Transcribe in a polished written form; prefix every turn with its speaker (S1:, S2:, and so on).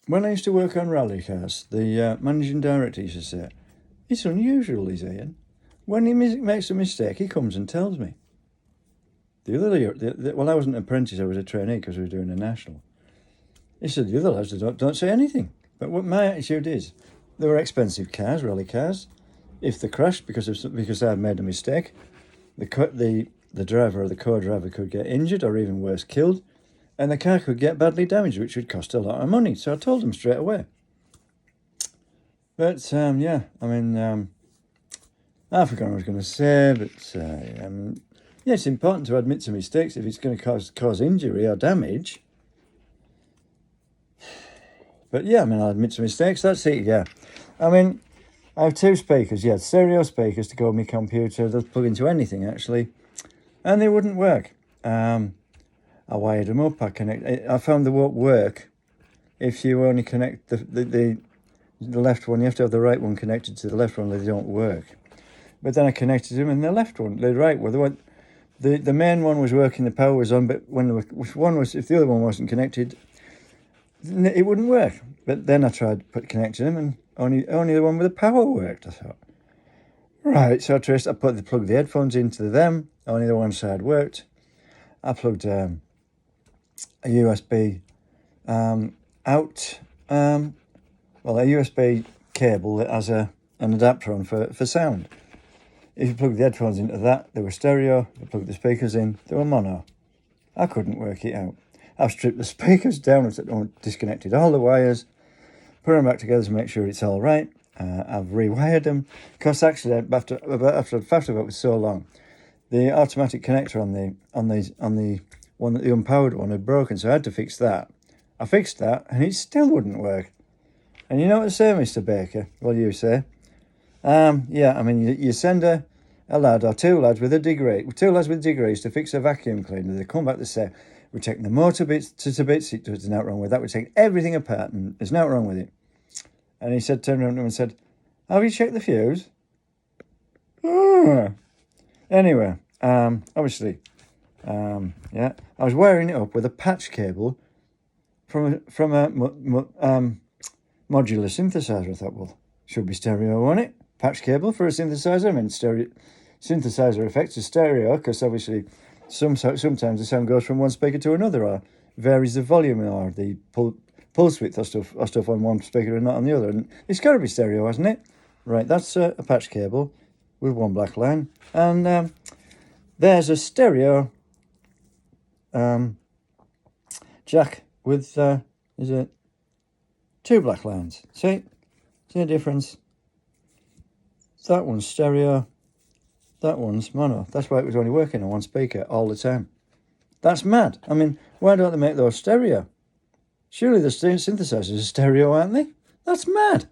S1: when I used to work on rally cars, the managing director used to say, "It's unusual, is Ian. When he makes a mistake, he comes and tells me." The other year, well, I wasn't an apprentice, I was a trainee because we were doing a national. He said, the other lads don't say anything. But what my attitude is, they were expensive cars, rally cars. If they crashed because I had made a mistake, the driver or the co-driver could get injured or even worse, killed, and the car could get badly damaged, which would cost a lot of money. So I told them straight away. But yeah, I mean, I forgot what I was going to say, but yeah, it's important to admit to mistakes if it's going to cause injury or damage. But yeah, I mean, I'll admit to mistakes. That's it. Yeah, I mean, I have two speakers. Yeah, stereo speakers to go on my computer. They'll plug into anything actually, and they wouldn't work. I wired them up. I found they won't work if you only connect the left one. You have to have the right one connected to the left one. They don't work. But then I connected them, and the right one, the main one was working. The power was on, but if the other one wasn't connected, it wouldn't work. But then I tried connecting them, and only the one with the power worked. I thought, right, so I plugged the headphones into them. Only the one side worked. I plugged a USB out, a USB cable that has an adapter on for sound. If you plug the headphones into that, they were stereo. I plugged the speakers in, they were mono. I couldn't work it out. I've stripped the speakers down, I've disconnected all the wires, put them back together to make sure it's all right. I've rewired them, because actually after it was so long, the automatic connector on the one, the unpowered one, had broken, so I had to fix that. I fixed that, and it still wouldn't work. And you know what to say, Mr. Baker? What do you say? Yeah, I mean, you send a lad or two lads with degrees to fix a vacuum cleaner. They come back to say, we're taking the motor bits to bits, there's nothing wrong with that. We're taking everything apart, and there's nothing wrong with it. And he turned around to him and said, have you checked the fuse? Anyway, obviously, yeah, I was wiring it up with a patch cable from a modular synthesizer. I thought, well, should be stereo on it. Patch cable for a synthesizer. I mean, synthesizer effects are stereo, because obviously sometimes the sound goes from one speaker to another, or varies the volume or the pulse width or stuff on one speaker and not on the other. And it's got to be stereo, hasn't it? Right, that's a patch cable with one black line, and there's a stereo jack with two black lines. See the difference? That one's stereo, that one's mono. That's why it was only working on one speaker all the time. That's mad. I mean, why don't they make those stereo? Surely the synthesizers are stereo, aren't they? That's mad.